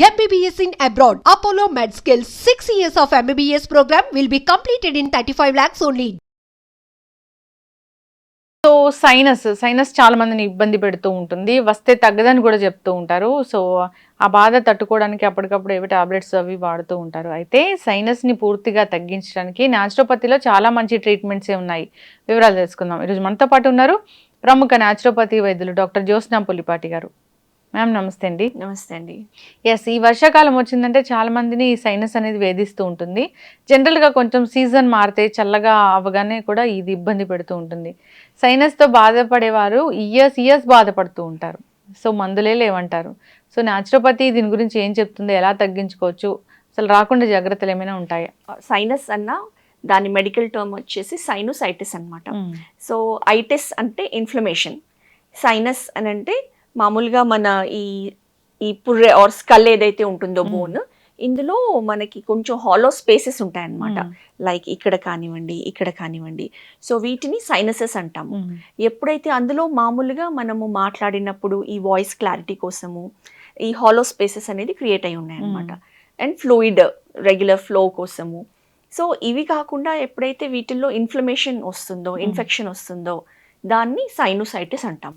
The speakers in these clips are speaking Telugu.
MBBS in abroad. Apollo MedSkills 6 years of MBBS program will be completed in 35 lakhs only. So sinus చాలా మందిని ఇబ్బంది పెడుతూ ఉంటుంది, వస్తే తగ్గదని కూడా చెప్తూ ఉంటారు. సో ఆ బాధ తట్టుకోవడానికి అప్పటికప్పుడు ఏవో టాబ్లెట్స్ అవి వాడుతూ ఉంటారు. అయితే సైనస్ని పూర్తిగా తగ్గించడానికి న్యాచురోపతిలో చాలా మంచి ట్రీట్మెంట్సే ఉన్నాయి. వివరాలు తెలుసుకుందాం. ఈరోజు మనతో పాటు ఉన్నారు ప్రముఖ న్యాచురోపతి వైద్యులు డాక్టర్ జ్యోత్స్న పులిపాటి గారు. మ్యామ్ నమస్తే అండి. నమస్తే అండి. ఎస్, ఈ వర్షాకాలం వచ్చిందంటే చాలా మందిని సైనస్ అనేది వేధిస్తూ ఉంటుంది. జనరల్గా కొంచెం సీజన్ మారితే చల్లగా అవ్వగానే కూడా ఇది ఇబ్బంది పెడుతూ ఉంటుంది. సైనస్తో బాధపడేవారు ఇయర్స్ బాధపడుతూ ఉంటారు. సో మందులే లేవంటారు. సో న్యాచురోపతి దీని గురించి ఏం చెప్తుంది, ఎలా తగ్గించుకోవచ్చు, అసలు రాకుండా జాగ్రత్తలు ఏమైనా ఉంటాయా? సైనస్ అన్న దాని మెడికల్ టర్మ్ వచ్చేసి సైనోసైటిస్ అన్నమాట. సో ఐటిస్ అంటే ఇన్ఫ్లమేషన్, సైనస్ అని అంటే మామూలుగా మన ఈ పుర్రె ఆర్ స్కల్ ఏదైతే ఉంటుందో బోన్, ఇందులో మనకి కొంచెం హాలో స్పేసెస్ ఉంటాయన్నమాట. లైక్ ఇక్కడ కానివ్వండి. సో వీటిని సైనసెస్ అంటాము. ఎప్పుడైతే అందులో మామూలుగా మనము మాట్లాడినప్పుడు ఈ వాయిస్ క్లారిటీ కోసము ఈ హాలో స్పేసెస్ అనేది క్రియేట్ అయి ఉన్నాయి అనమాట. అండ్ ఫ్లూయిడ్ రెగ్యులర్ ఫ్లో కోసము. సో ఇవి కాకుండా ఎప్పుడైతే వీటిల్లో ఇన్ఫ్లమేషన్ వస్తుందో, ఇన్ఫెక్షన్ వస్తుందో, దాన్ని సైనోసైటిస్ అంటాం.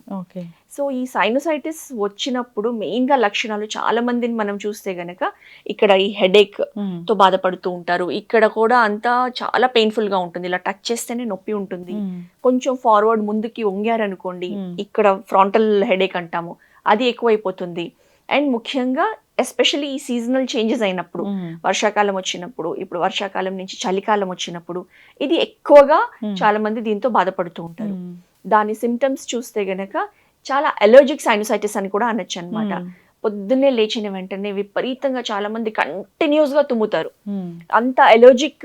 సో ఈ సైనోసైటిస్ వచ్చినప్పుడు మెయిన్గా లక్షణాలు చాలా మందిని మనం చూస్తే గనక ఇక్కడ ఈ హెడేక్ తో బాధపడుతూ ఉంటారు. ఇక్కడ కూడా అంతా చాలా పెయిన్ఫుల్ గా ఉంటుంది. ఇలా టచ్ చేస్తేనే నొప్పి ఉంటుంది. కొంచెం ఫార్వర్డ్ ముందుకి వంగారనుకోండి, ఇక్కడ ఫ్రాంటల్ హెడేక్ అంటాము, అది ఎక్కువైపోతుంది. అండ్ ముఖ్యంగా ఎస్పెషల్లీ ఈ సీజనల్ చేంజెస్ అయినప్పుడు, వర్షాకాలం వచ్చినప్పుడు, ఇప్పుడు వర్షాకాలం నుంచి చలికాలం వచ్చినప్పుడు ఇది ఎక్కువగా చాలా మంది దీంతో బాధపడుతూ ఉంటారు. దాని సిమ్టమ్స్ చూస్తే గనక చాలా అలర్జిక్ సైనోసైటిస్ అని కూడా అనొచ్చు అనమాట. పొద్దున్నే లేచిన వెంటనే విపరీతంగా చాలా మంది కంటిన్యూస్ గా తుమ్ముతారు. అంత అలర్జిక్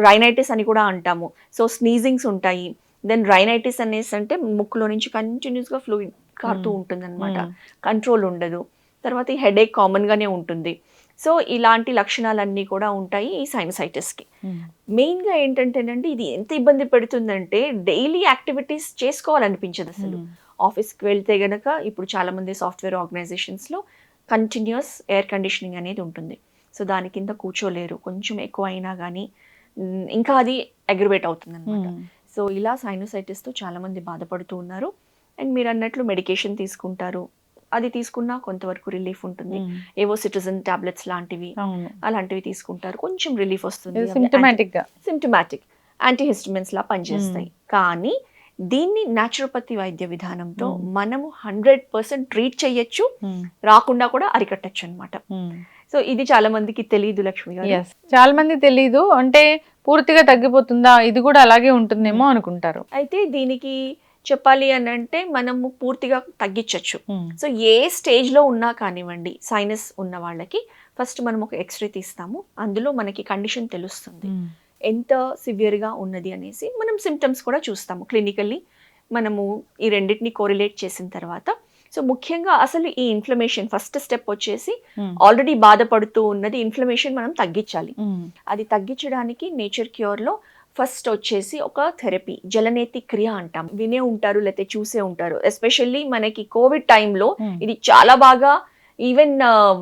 రైనైటిస్ అని కూడా అంటాము. సో స్నీజింగ్స్ ఉంటాయి. దెన్ రైనైటిస్ అనేసి అంటే ముక్కులో నుంచి కంటిన్యూస్ గా ఫ్లూయిడ్ కారుతూ ఉంటుంది అనమాట. కంట్రోల్ ఉండదు. తర్వాత ఈ హెడేక్ కామన్ గానే ఉంటుంది. సో ఇలాంటి లక్షణాలన్నీ కూడా ఉంటాయి ఈ సైనసైటిస్కి. మెయిన్గా ఏంటంటేనండి, ఇది ఎంత ఇబ్బంది పెడుతుందంటే డైలీ యాక్టివిటీస్ చేసుకోవాలనిపించదు అసలు. ఆఫీస్కి వెళ్తే గనక ఇప్పుడు చాలా మంది సాఫ్ట్వేర్ ఆర్గనైజేషన్స్లో కంటిన్యూస్ ఎయిర్ కండిషనింగ్ అనేది ఉంటుంది. సో దాని కింద కూర్చోలేరు. కొంచెం ఎక్కువ అయినా కానీ ఇంకా అది అగ్రివేట్ అవుతుంది అనమాట. సో ఇలా సైనోసైటిస్తో చాలా మంది బాధపడుతూ ఉన్నారు. అండ్ మీరు అన్నట్లు మెడికేషన్ తీసుకుంటారు. అది తీసుకున్నా కొంతవరకు రిలీఫ్ ఉంటుంది. ఏవో సిట్రిజిన్ టాబ్లెట్స్ లాంటివి అలాంటివి తీసుకుంటారు, కొంచెం రిలీఫ్ వస్తుంది. సిమ్టమాటిక్ యాంటీహిస్టమిన్స్ లా పనిచేస్తాయి. కానీ దీన్ని న్యాచురోపతి వైద్య విధానంతో మనము 100% ట్రీట్ చేయొచ్చు, రాకుండా కూడా అరికట్టచ్చు అనమాట. సో ఇది చాలా మందికి తెలియదు లక్ష్మి గారు. చాలా మంది తెలియదు. అంటే పూర్తిగా తగ్గిపోతుందా, ఇది కూడా అలాగే ఉంటుందేమో అనుకుంటారు. అయితే దీనికి చెప్పాలి అని అంటే మనము పూర్తిగా తగ్గించవచ్చు. సో ఏ స్టేజ్ లో ఉన్నా కానివ్వండి, సైనస్ ఉన్న వాళ్ళకి ఫస్ట్ మనం ఒక ఎక్స్రే తీస్తాము. అందులో మనకి కండిషన్ తెలుస్తుంది, ఎంత సివియర్గా ఉన్నది అనేసి. మనం సిమ్టమ్స్ కూడా చూస్తాము క్లినికల్లీ. మనము ఈ రెండింటిని కోరిలేట్ చేసిన తర్వాత, సో ముఖ్యంగా అసలు ఈ ఇన్ఫ్లమేషన్ ఫస్ట్ స్టెప్ వచ్చేసి ఆల్రెడీ బాధపడుతూ ఉన్నది ఇన్ఫ్లమేషన్ మనం తగ్గించాలి. అది తగ్గించడానికి నేచర్ క్యూర్లో ఫస్ట్ వచ్చేసి ఒక థెరపీ, జలనేతి క్రియ అంటాం. వినే ఉంటారు లేకపోతే చూసే ఉంటారు. ఎస్పెషల్లీ మనకి కోవిడ్ టైంలో ఇది చాలా బాగా even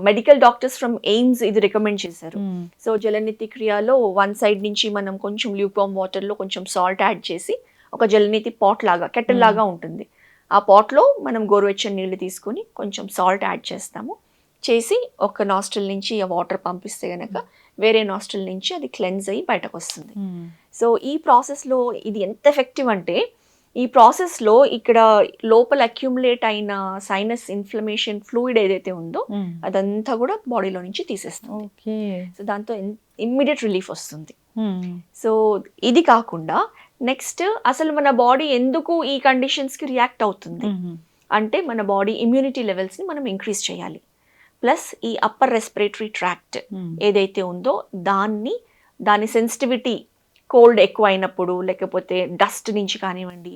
medical doctors from AIIMS ఇది రికమెండ్ చేశారు. సో జలనేతి క్రియలో వన్ సైడ్ నుంచి మనం కొంచెం ల్యూక్వామ్ వాటర్లో కొంచెం సాల్ట్ యాడ్ చేసి ఒక జలనేతి పాట్ లాగా, కెటిల్ లాగా ఉంటుంది. ఆ పాట్లో మనం గోరువెచ్చని నీళ్లు తీసుకొని కొంచెం సాల్ట్ యాడ్ చేస్తాము. చేసి ఒక నాస్ట్రిల్ నుంచి ఆ వాటర్ పంపిస్తే గనక వేరే నాస్ట్రిల్ నుంచి అది క్లెన్స్ అయ్యి బయటకు వస్తుంది. సో ఈ ప్రాసెస్లో ఇది ఎంత ఎఫెక్టివ్ అంటే, ఈ ప్రాసెస్లో ఇక్కడ లోపల అక్యుములేట్ అయిన సైనస్ ఇన్ఫ్లమేషన్ ఫ్లూయిడ్ ఏదైతే ఉందో అదంతా కూడా బాడీలో నుంచి తీసేస్తుంది. సో దాంతో ఇమ్మీడియట్ రిలీఫ్ వస్తుంది. సో ఇది కాకుండా నెక్స్ట్ అసలు మన బాడీ ఎందుకు ఈ కండిషన్స్కి రియాక్ట్ అవుతుంది అంటే, మన బాడీ ఇమ్యూనిటీ లెవెల్స్ని మనం ఇంక్రీజ్ చేయాలి. ప్లస్ ఈ అప్పర్ రెస్పిరేటరీ ట్రాక్ట్ ఏదైతే ఉందో దాని సెన్సిటివిటీ, కోల్డ్ ఎక్కువ అయినప్పుడు, లేకపోతే డస్ట్ నుంచి కానివ్వండి,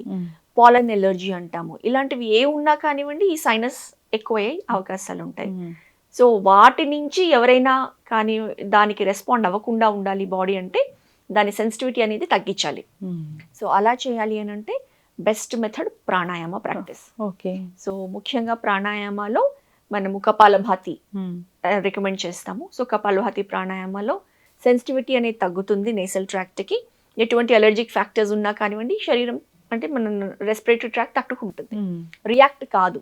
పాలన్ ఎలర్జీ అంటాము, ఇలాంటివి ఏ ఉన్నా కానివ్వండి ఈ సైనస్ ఎక్కువయ్యే అవకాశాలు ఉంటాయి. సో వాటి నుంచి ఎవరైనా కానీ దానికి రెస్పాండ్ అవ్వకుండా ఉండాలి బాడీ అంటే, దాని సెన్సిటివిటీ అనేది తగ్గించాలి. సో అలా చేయాలి అని అంటే best method pranayama practice. So ముఖ్యంగా ప్రాణాయామాలో మనము కపాలభాతి రికమెండ్ చేస్తాము. సో కపాలభాతి ప్రాణాయామలో సెన్సిటివిటీ అనేది తగ్గుతుంది నేసల్ ట్రాక్ట్కి. ఎటువంటి అలర్జిక్ ఫ్యాక్టర్స్ ఉన్నా కానివ్వండి, శరీరం అంటే మన రెస్పిరేటరీ ట్రాక్ట్ తట్టుకుంటుంది, రియాక్ట్ కాదు.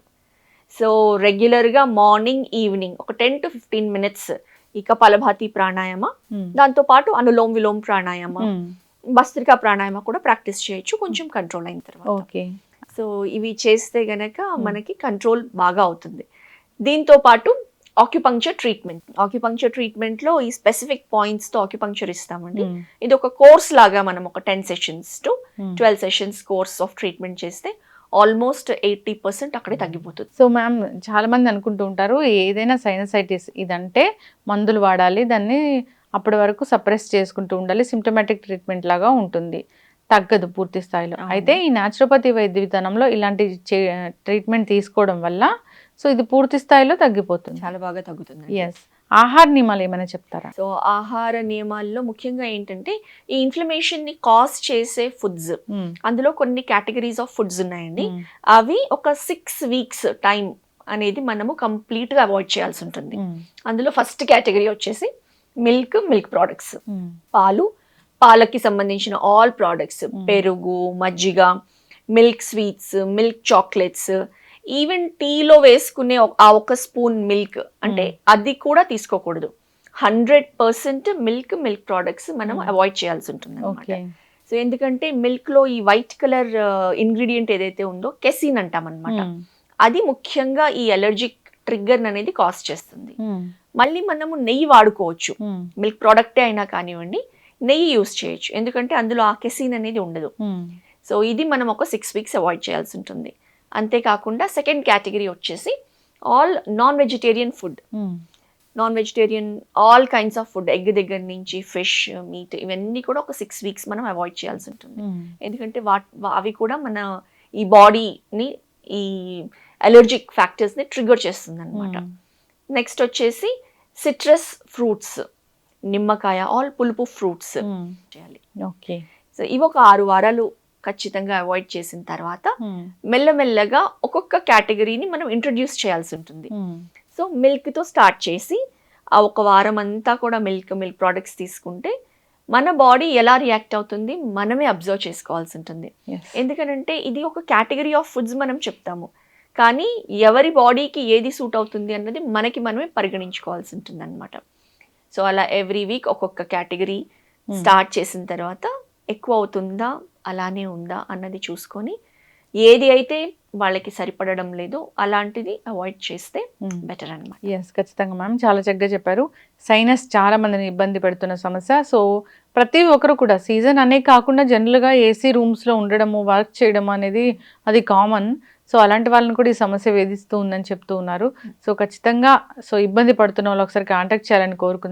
సో రెగ్యులర్గా మార్నింగ్ ఈవినింగ్ ఒక 10 to 15 minutes ఈ కపాలభాతి ప్రాణాయామ, దాంతో పాటు అనులోమ్ విలోమ్ ప్రాణాయామ, భస్త్రికా ప్రాణాయామ కూడా ప్రాక్టీస్ చేయొచ్చు కొంచెం కంట్రోల్ అయిన తర్వాత. సో ఇవి చేస్తే గనక మనకి కంట్రోల్ బాగా అవుతుంది. దీంతో పాటు ఆక్యుపంక్చర్ ట్రీట్మెంట్లో ఈ స్పెసిఫిక్ పాయింట్స్తో ఆక్యుపంక్చర్ ఇస్తామండి. ఇది ఒక కోర్స్ లాగా మనం ఒక 10 sessions to 12 sessions course of treatment చేస్తే ఆల్మోస్ట్ 80% అక్కడే తగ్గిపోతుంది. సో మ్యామ్ చాలా మంది అనుకుంటూ ఉంటారు ఏదైనా సైనసైటిస్ ఇదంటే మందులు వాడాలి, దాన్ని అప్పటి వరకు సప్రెస్ చేసుకుంటూ ఉండాలి, సిమ్టమాటిక్ ట్రీట్మెంట్ లాగా ఉంటుంది, తగ్గదు పూర్తి స్థాయిలో. అయితే ఈ న్యాచురోపతి వైద్య విధానంలో ఇలాంటి ట్రీట్మెంట్ తీసుకోవడం వల్ల సో ఇది పూర్తి స్థాయిలో తగ్గిపోతుంది, చాలా బాగా తగ్గుతుంది. ఎస్. ఆహార నియమాలు ఏమైనా చెప్తారా? సో ఆహార నియమాల్లో ముఖ్యంగా ఏంటంటే ఈ ఇన్ఫ్లమేషన్ ని కాజ్ చేసే ఫుడ్స్, అందులో కొన్ని కేటగిరీస్ ఆఫ్ ఫుడ్స్ ఉన్నాయండి. అవి ఒక 6 weeks టైం అనేది మనము కంప్లీట్ గా అవాయిడ్ చేయాల్సి ఉంటుంది. అందులో ఫస్ట్ కేటగిరీ వచ్చేసి మిల్క్ ప్రోడక్ట్స్, పాలకి సంబంధించిన ఆల్ ప్రోడక్ట్స్, పెరుగు, మజ్జిగ, milk sweets, milk chocolates, even టీలో వేసుకునే ఆ ఒక స్పూన్ మిల్క్ అంటే అది కూడా తీసుకోకూడదు. 100% మిల్క్ ప్రోడక్ట్స్ మనం అవాయిడ్ చేయాల్సి ఉంటుంది అనమాట. సో ఎందుకంటే మిల్క్ లో ఈ వైట్ కలర్ ఇంగ్రీడియంట్ ఏదైతే ఉందో కెసిన్ అంటాం అనమాట, అది ముఖ్యంగా ఈ అలర్జిక్ ట్రిగ్గర్ అనేది కాజ్ చేస్తుంది. మళ్ళీ మనము నెయ్యి వాడుకోవచ్చు, మిల్క్ ప్రోడక్టే అయినా కానివ్వండి నెయ్యి యూస్ చేయొచ్చు, ఎందుకంటే అందులో ఆ కెసిన్ అనేది ఉండదు. సో ఇది మనం ఒక 6 weeks అవాయిడ్ చేయాల్సి ఉంటుంది. అంతేకాకుండా సెకండ్ కేటగిరీ వచ్చేసి all non vegetarian food, all kinds of food, egg దగ్గర నుంచి ఫిష్, మీట్, ఇవన్నీ కూడా ఒక 6 weeks మనం అవాయిడ్ చేయాల్సి ఉంటుంది. ఎందుకంటే అవి కూడా మన ఈ బాడీని ఈ అలర్జిక్ ఫ్యాక్టర్స్ని ట్రిగర్ చేస్తుంది అనమాట. నెక్స్ట్ వచ్చేసి సిట్రస్ ఫ్రూట్స్, నిమ్మకాయ, ఆల్ పులుపు ఫ్రూట్స్ చేయాలి. ఓకే. సో ఇవి ఒక 6 వారాలు ఖచ్చితంగా అవాయిడ్ చేసిన తర్వాత మెల్లమెల్లగా ఒక్కొక్క కేటగిరీని మనం ఇంట్రడ్యూస్ చేయాల్సి ఉంటుంది. సో మిల్క్తో స్టార్ట్ చేసి ఆ ఒక వారం అంతా కూడా మిల్క్ ప్రోడక్ట్స్ తీసుకుంటే మన బాడీ ఎలా రియాక్ట్ అవుతుంది మనమే అబ్జర్వ్ చేసుకోవాల్సి ఉంటుంది. ఎందుకంటే ఇది ఒక కేటగిరీ ఆఫ్ ఫుడ్స్ మనం చెప్తాము, కానీ ఎవరి బాడీకి ఏది సూట్ అవుతుంది అన్నది మనమే పరిగణించుకోవాల్సి ఉంటుంది అనమాట. సో అలా ఎవ్రీ వీక్ ఒక్కొక్క కేటగిరీ స్టార్ట్ చేసిన తర్వాత ఎక్కువ అవుతుందా అలానే ఉందా అన్నది చూసుకొని ఏది అయితే వాళ్ళకి సరిపడడం లేదు అలాంటిది అవాయిడ్ చేస్తే బెటర్ అనమాట. ఎస్, ఖచ్చితంగా మ్యామ్, చాలా చక్కగా చెప్పారు. సైనస్ చాలా మందిని ఇబ్బంది పెడుతున్న సమస్య. సో ప్రతి ఒక్కరు కూడా సీజన్ అనే కాకుండా జనరల్గా ఏసీ రూమ్స్లో ఉండడము, వర్క్ చేయడం అనేది అది కామన్. సో అలాంటి వాళ్ళని కూడా ఈ సమస్య వేధిస్తూ ఉందని చెప్తూ ఉన్నారు. సో ఖచ్చితంగా ఇబ్బంది పడుతున్న వాళ్ళు ఒకసారి కాంటాక్ట్ చేయాలని కోరుకుందాం.